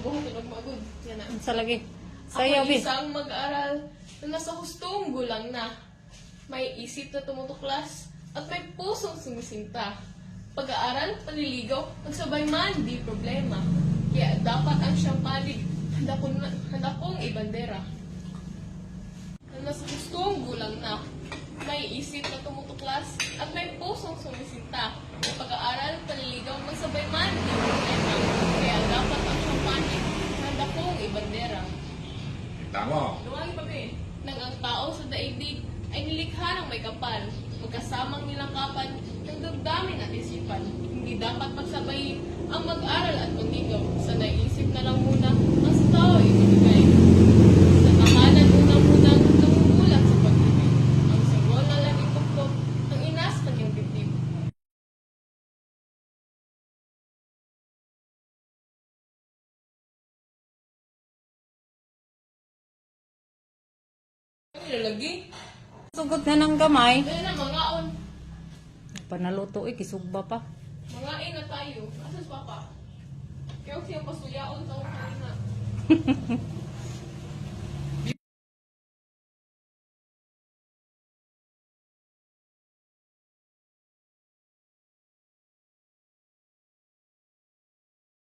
buhok ko magod. Yan na. Sa lagi. Ako Sayaw, Bi. isang mag-aral na nasa hustong gulang na. May isip na tumutuklas at may pusong sumisinta. Pag-aaral, panliligaw, magsabay man, di problema. Kaya dapat ang siyang panig, handa kong ibandera. Na nasa hustong gulang na. May isip na tumutuklas at may pusong sumisinta. Pag-aaral, panliligaw, magsabay man, di problema. Kaya dapat ang siyang panig, handa kong ibandera. Tama. Lumangi pa ba nang ang tao sa daigdig ay nilikha ng may kapal, magkasamang nilangkapan ng damdamin at isipan. Hindi dapat magsabay ang mag-aral at panligaw. Sa naisip na lang muna ang sa tao ay ibigay. Sa tahanan unang-unang namumulat sa pag-ibig. Ang sanggol na laging tuktok ang inas kanyang dibdib. Lalagi. Sugod na ng gamay. Kaya na, mangaon. Panaluto kisugba pa. Mangain na tayo. Asas papa? Kaya siya pasuyaon sa kanina.